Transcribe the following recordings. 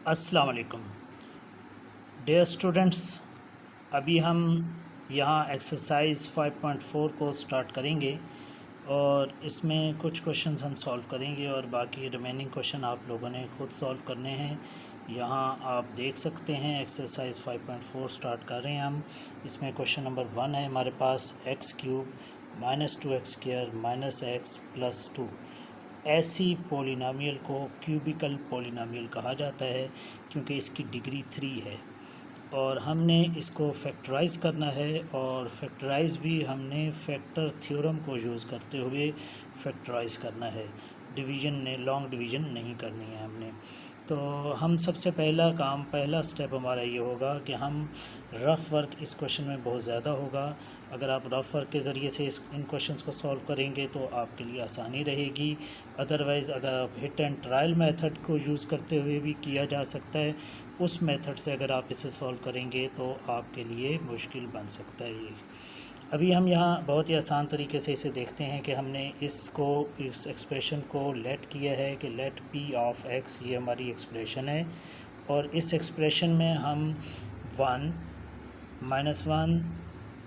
अस्सलाम वालेकुम dear students. अभी हम यहाँ एक्सरसाइज 5.4 को स्टार्ट करेंगे और इसमें कुछ क्वेश्चंस हम सॉल्व करेंगे और बाकी रिमेनिंग क्वेश्चन आप लोगों ने खुद सॉल्व करने हैं। यहाँ आप देख सकते हैं एक्सरसाइज 5.4 स्टार्ट कर रहे हैं हम। इसमें क्वेश्चन नंबर 1 है हमारे पास x³ -2x² -x + 2। ऐसी पोलिनोमियल को क्यूबिकल पोलिनोमियल कहा जाता है क्योंकि इसकी डिग्री 3 है और हमने इसको फैक्टराइज़ करना है और फैक्टराइज़ भी हमने फैक्टर थ्योरम को यूज़ करते हुए फैक्टराइज़ करना है। डिवीज़न ने लॉन्ग डिवीज़न नहीं करनी है हमने। तो हम सबसे पहला स्टेप हमारा ये होगा कि हम रफ़ वर्क इस क्वेश्चन में बहुत ज़्यादा होगा। अगर आप रफ़ वर्क के ज़रिए से इन क्वेश्चंस को सॉल्व करेंगे तो आपके लिए आसानी रहेगी। अदरवाइज़ अगर आप हिट एंड ट्रायल मेथड को यूज़ करते हुए भी किया जा सकता है, उस मेथड से अगर आप इसे सॉल्व करेंगे तो आपके लिए मुश्किल बन सकता है ये। अभी हम यहाँ बहुत ही आसान तरीके से इसे देखते हैं कि हमने इस एक्सप्रेशन को लेट किया है कि लेट p ऑफ x, ये हमारी एक्सप्रेशन है और इस एक्सप्रेशन में हम 1, -1,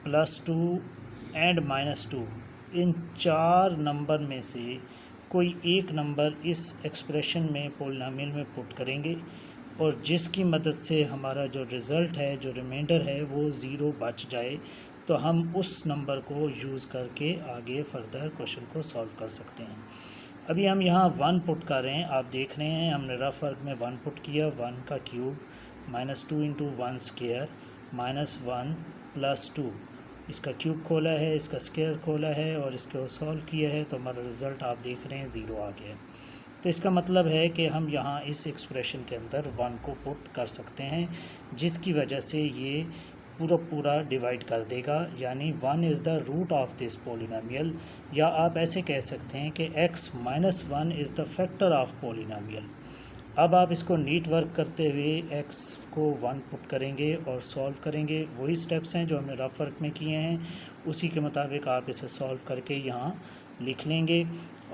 +2 एंड -2 इन 4 नंबर में से कोई एक नंबर इस एक्सप्रेशन में पोलिनोमियल में पुट करेंगे और जिसकी मदद से हमारा जो रिज़ल्ट है, जो रिमाइंडर है, वो 0 बच जाए तो हम उस नंबर को यूज़ करके आगे फर्दर क्वेश्चन को सॉल्व कर सकते हैं। अभी हम यहाँ 1 पुट कर रहे हैं। आप देख रहे हैं हमने रफ वर्क में 1 पुट किया। 1 का क्यूब -2 × 1 स्क्वायर -1 + 2, इसका क्यूब खोला है, इसका स्क्वायर खोला है और इसको सॉल्व किया है तो हमारा रिज़ल्ट आप देख रहे हैं 0 आ गया। तो इसका मतलब है कि हम यहाँ इस एक्सप्रेशन के अंदर 1 को पुट कर सकते हैं, जिसकी वजह से ये पूरा डिवाइड कर देगा, यानी 1 is the root of this polynomial. या आप ऐसे कह सकते हैं कि x - 1 is the factor of polynomial. अब आप इसको नीट वर्क करते हुए x को 1 पुट करेंगे और सॉल्व करेंगे। वही स्टेप्स हैं जो हमने रफ वर्क में किए हैं, उसी के मुताबिक आप इसे सॉल्व करके यहाँ लिख लेंगे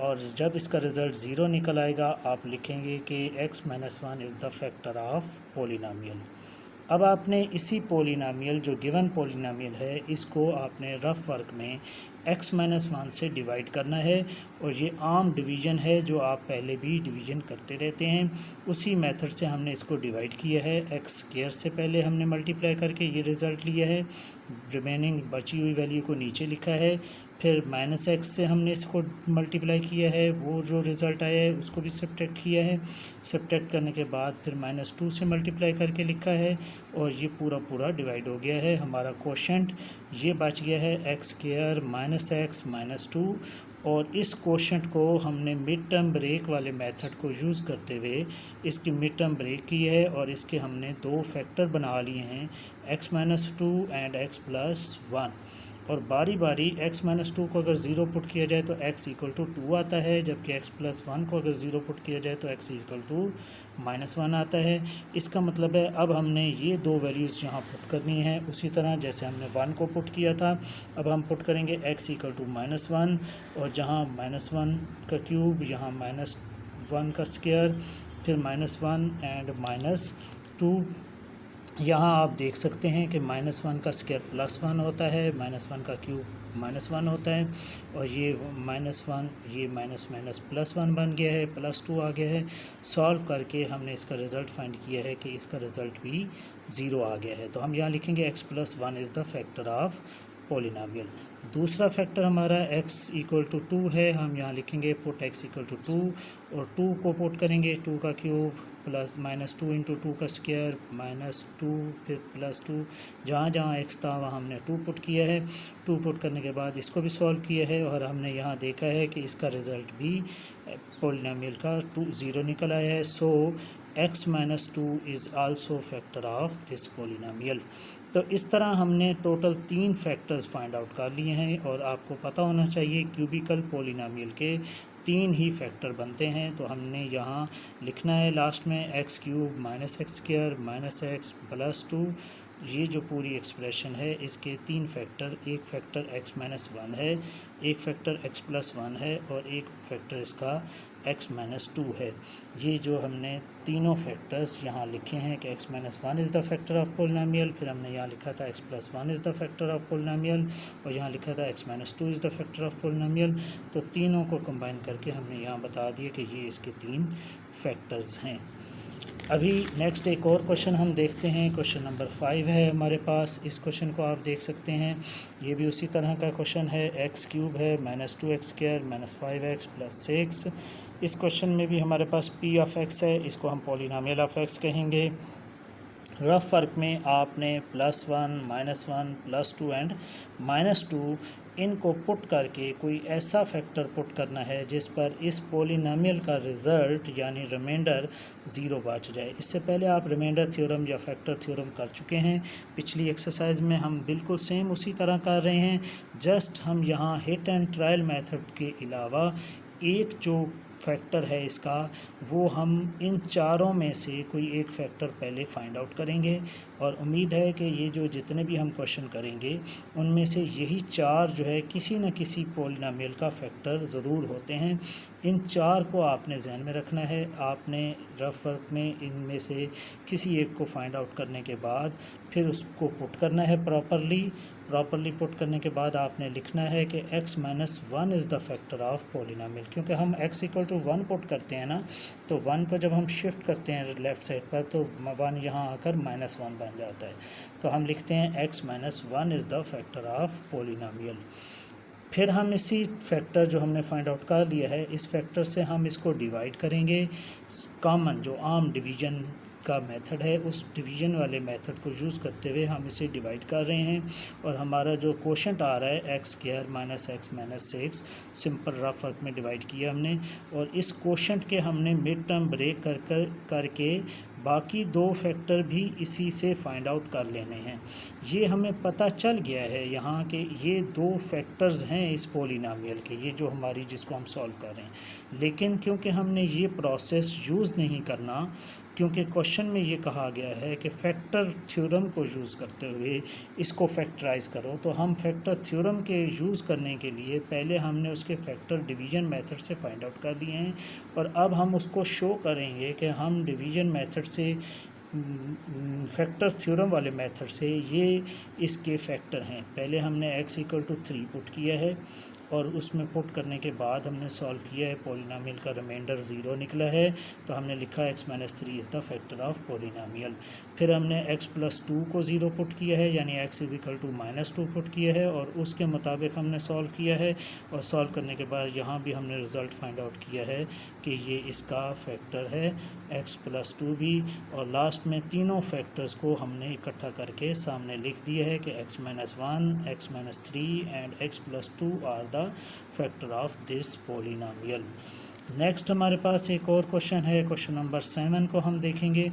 और जब इसका रिज़ल्ट 0 निकल आएगा आप लिखेंगे कि x - 1 is the factor of polynomial. अब आपने इसी पोलिनोमियल, जो गिवन पोलिनोमियल है, इसको आपने रफ वर्क में x - 1 से डिवाइड करना है और ये आम डिवीज़न है जो आप पहले भी डिवीज़न करते रहते हैं। उसी मेथड से हमने इसको डिवाइड किया है। x² से पहले हमने मल्टीप्लाई करके ये रिज़ल्ट लिया है, रिमेनिंग बची हुई वैल्यू को नीचे लिखा है। फिर -x से हमने इसको मल्टीप्लाई किया है, वो जो रिज़ल्ट आया है उसको भी सब्ट्रैक्ट किया है। सब्ट्रैक्ट करने के बाद फिर -2 से मल्टीप्लाई करके लिखा है और ये पूरा डिवाइड हो गया है। हमारा क्वोशंट ये बच गया है x² - x - 2 और इस क्वोशंट को हमने मिड टर्म ब्रेक वाले मेथड को यूज़ करते हुए इसकी मिड टर्म ब्रेक की है और इसके हमने 2 फैक्टर बना लिए हैं, x - 2 एंड x + 1। और बारी बारी x - 2 को अगर 0 पुट किया जाए तो x = 2 आता है, जबकि x + 1 को अगर 0 पुट किया जाए तो x = -1 आता है। इसका मतलब है अब हमने ये 2 वैल्यूज़ यहाँ पुट करनी है उसी तरह जैसे हमने 1 को पुट किया था। अब हम पुट करेंगे x = -1 और जहाँ -1 का क्यूब, यहाँ -1 का स्क्वायर, फिर -1 एंड -2। यहाँ आप देख सकते हैं कि -1 का स्क्वायर +1 होता है, -1 का क्यूब -1 होता है और ये -1 ये +1 बन गया है, +2 आ गया है। सॉल्व करके हमने इसका रिज़ल्ट फाइंड किया है कि इसका रिज़ल्ट भी 0 आ गया है। तो हम यहाँ लिखेंगे x + 1 is the factor of polynomial. दूसरा फैक्टर हमारा x = 2 है। हम यहाँ लिखेंगे पुट x = 2 और 2 को पुट करेंगे, 2 का क्यूब प्लस -2 × 2 का स्क्वायर -2 फिर +2, जहाँ जहाँ x था वहाँ हमने 2 पुट किया है। 2 पुट करने के बाद इसको भी सॉल्व किया है और हमने यहाँ देखा है कि इसका रिज़ल्ट भी पोलिनोमियल का 0 निकल आया है। सो x - 2 is also factor of this polynomial. तो इस तरह हमने टोटल 3 फैक्टर्स फाइंड आउट कर लिए हैं और आपको पता होना चाहिए क्यूबिकल पोलिनोमियल के 3 ही फैक्टर बनते हैं। तो हमने यहाँ लिखना है लास्ट में x³ - x² - x + 2। ये जो पूरी एक्सप्रेशन है इसके 3 फैक्टर, एक फैक्टर x - 1 है, एक फैक्टर x + 1 है और एक फैक्टर इसका x माइनस 2 है। ये जो हमने तीनों फैक्टर्स यहाँ लिखे हैं कि x minus 1 is the factor of polynomial, फिर हमने यहाँ लिखा था x plus 1 is the factor of polynomial, और यहाँ लिखा था x minus 2 is the factor of polynomial. तो तीनों को कंबाइन करके हमने यहाँ बता दिया कि ये इसके 3 फैक्टर्स हैं। अभी नेक्स्ट एक और क्वेश्चन हम देखते हैं। क्वेश्चन नंबर 5 है हमारे पास। इस क्वेश्चन को आप देख सकते हैं, ये भी उसी तरह का क्वेश्चन है। एक्स क्यूब है minus 2x square minus 5x plus 6। इस क्वेश्चन में भी हमारे पास p ऑफ x है, इसको हम पॉलिनोमियल ऑफ x कहेंगे। रफ वर्क में आपने +1 -1 +2 एंड -2 इनको पुट करके कोई ऐसा फैक्टर पुट करना है जिस पर इस पॉलिनोमियल का रिज़ल्ट यानी रिमाइंडर 0 बच जाए। इससे पहले आप रिमाइंडर थ्योरम या फैक्टर थ्योरम कर चुके हैं। पिछली एक्सरसाइज में हम बिल्कुल सेम उसी तरह कर रहे हैं, जस्ट हम यहाँ हिट एंड ट्रायल मेथड के अलावा एक जो फैक्टर है इसका, वो हम इन चारों में से कोई एक फैक्टर पहले फाइंड आउट करेंगे। और उम्मीद है कि ये जो जितने भी हम क्वेश्चन करेंगे उनमें से यही 4 जो है किसी न किसी पॉलिनोमियल का फैक्टर ज़रूर होते हैं। इन 4 को आपने जहन में रखना है। आपने रफ वर्क में इनमें से किसी एक को फाइंड आउट करने के बाद फिर उसको पुट करना है प्रॉपरली पुट करने के बाद आपने लिखना है कि x minus 1 is the factor of polynomial. क्योंकि हम x इक्वल टू 1 पुट करते हैं ना, तो 1 को जब हम शिफ्ट करते हैं लेफ़्ट साइड पर तो 1 यहाँ आकर -1 बन जाता है। तो हम लिखते हैं x minus 1 is the factor of polynomial. फिर हम इसी फैक्टर जो हमने फाइंड आउट कर लिया है, इस फैक्टर से हम इसको डिवाइड करेंगे। कॉमन जो आम डिवीज़न का मेथड है, उस डिवीज़न वाले मेथड को यूज़ करते हुए हम इसे डिवाइड कर रहे हैं। और हमारा जो क्वोशंट आ रहा है x² minus x minus 6, simple rough work में डिवाइड किया हमने। और इस क्वोशंट के हमने मिड टर्म ब्रेक करके बाकी 2 फैक्टर भी इसी से फाइंड आउट कर लेने हैं। ये हमें पता चल गया है यहाँ के ये 2 फैक्टर्स हैं इस पॉलिनोमियल के, ये जो हमारी जिसको हम सॉल्व कर रहे हैं। लेकिन क्योंकि हमने ये प्रोसेस यूज़ नहीं करना, क्योंकि क्वेश्चन में ये कहा गया है कि फैक्टर थ्योरम को यूज़ करते हुए इसको फैक्टराइज़ करो, तो हम फैक्टर थ्योरम के यूज़ करने के लिए पहले हमने उसके फैक्टर डिवीज़न मेथड से फाइंड आउट कर लिए हैं। और अब हम उसको शो करेंगे कि हम डिवीज़न मेथड से फैक्टर थ्योरम वाले मेथड से ये इसके फैक्टर हैं। पहले हमने x इक्वल टू 3 पुट किया है और उसमें पुट करने के बाद हमने सॉल्व किया है, पॉलिनोमियल का रिमाइंडर 0 निकला है, तो हमने लिखा x minus 3 is the factor of polynomial. फिर हमने x प्लस 2 को 0 पुट किया है, यानी x is equal to -2 put किया है और उसके मुताबिक हमने सॉल्व किया है। और सॉल्व करने के बाद यहाँ भी हमने रिज़ल्ट फाइंड आउट किया है कि ये इसका फैक्टर है x प्लस 2 भी। और लास्ट में तीनों फैक्टर्स को हमने इकट्ठा करके सामने लिख दिया है कि x minus 1, x minus 3 and x plus 2 are the factor of this polynomial. Next हमारे पास एक और क्वेश्चन है, क्वेश्चन नंबर 7 को हम देखेंगे।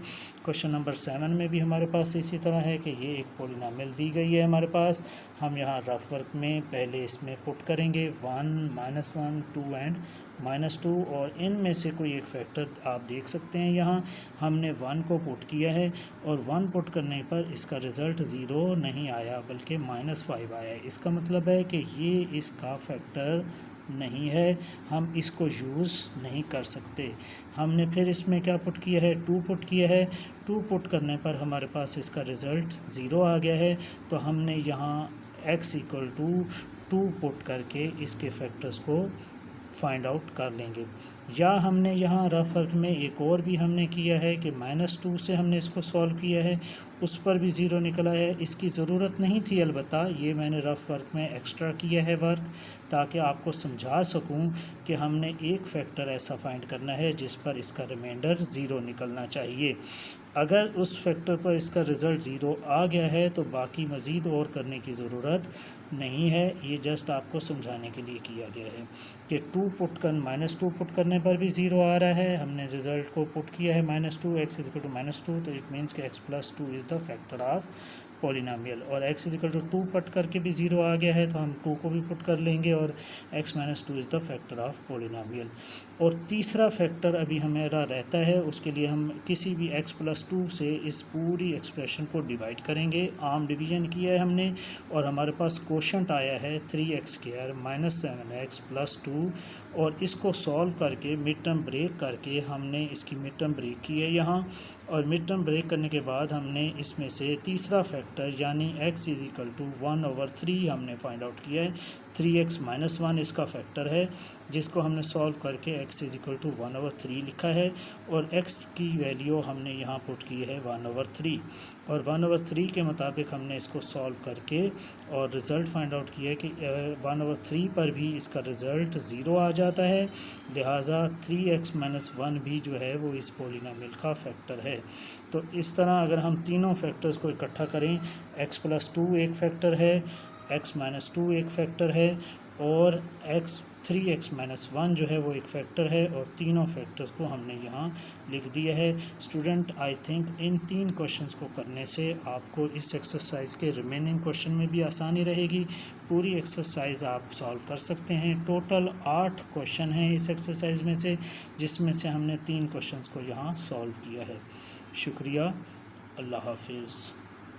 क्वेश्चन नंबर 7 में भी हमारे पास इसी तरह है कि ये एक पॉलिनोमियल दी गई है हमारे पास। हम यहाँ रफ वर्क में पहले इसमें पुट करेंगे 1, -1, 2 एंड -2, और इनमें से कोई एक फैक्टर आप देख सकते हैं। यहाँ हमने 1 को पुट किया है और 1 पुट करने पर इसका रिज़ल्ट 0 नहीं आया बल्कि -5 आया है। इसका मतलब है कि ये इसका फैक्टर नहीं है, हम इसको यूज़ नहीं कर सकते। हमने फिर इसमें क्या पुट किया है, 2 पुट किया है। 2 पुट करने पर हमारे पास इसका रिज़ल्ट 0 आ गया है, तो हमने यहाँ x इक्वल टू 2 पुट करके इसके फैक्टर्स को फाइंड आउट कर लेंगे। या हमने यहाँ रफ वर्क में एक और भी हमने किया है कि -2 से हमने इसको सॉल्व किया है, उस पर भी 0 निकला है। इसकी ज़रूरत नहीं थी, अलबत्ता ये मैंने रफ वर्क में एक्स्ट्रा किया है वर्क, ताकि आपको समझा सकूं कि हमने एक फैक्टर ऐसा फाइंड करना है जिस पर इसका रिमाइंडर 0 निकलना चाहिए। अगर उस फैक्टर पर इसका रिज़ल्ट 0 आ गया है तो बाकी मज़ीद और करने की ज़रूरत नहीं है, ये जस्ट आपको समझाने के लिए किया गया है कि -2 पुट करने पर भी 0 आ रहा है। हमने रिज़ल्ट को पुट किया है -2, x इज इक्वल टू -2, तो इट मीन्स कि x plus 2 is the factor of polynomial. और x is equal to 2 put करके भी 0 आ गया है, तो हम 2 को भी पुट कर लेंगे और x minus 2 is the factor of polynomial. और तीसरा फैक्टर अभी हमारा रहता है, उसके लिए हम किसी भी x+2 से इस पूरी एक्सप्रेशन को डिवाइड करेंगे। आम डिवीज़न किया है हमने और हमारे पास क्वोशंट आया है 3x² - 7x + 2, और इसको सॉल्व करके मिड टर्म ब्रेक करके हमने इसकी मिड टर्म ब्रेक की है यहाँ, और मिड टर्म ब्रेक करने के बाद हमने इसमें से तीसरा फैक्टर यानी x = 1/3 हमने फाइंड आउट किया है। 3x - 1 इसका फैक्टर है जिसको हमने सॉल्व करके x = 1/3 लिखा है, और x की वैल्यू हमने यहाँ पुट की है 1/3, और 1/3 के मुताबिक हमने इसको सॉल्व करके और रिज़ल्ट फाइंड आउट किया है कि 1/3 पर भी इसका रिज़ल्ट 0 आ जाता है, लिहाजा 3x - 1 भी जो है वो इस पॉलिनोमियल का फैक्टर है। तो इस तरह अगर हम तीनों फैक्टर्स को इकट्ठा करें, x+2 एक फैक्टर है, x - 2 एक फैक्टर है, और 3x - 1 जो है वो एक फैक्टर है, और तीनों फैक्टर्स को हमने यहाँ लिख दिया है। Student, I think in 3 questions को करने से आपको इस एक्सरसाइज के रिमेनिंग क्वेश्चन में भी आसानी रहेगी। पूरी एक्सरसाइज आप सॉल्व कर सकते हैं। टोटल 8 क्वेश्चन हैं इस एक्सरसाइज में से, जिसमें से हमने 3 क्वेश्चंस को यहाँ सॉल्व किया है। शुक्रिया, अल्लाह हाफिज़।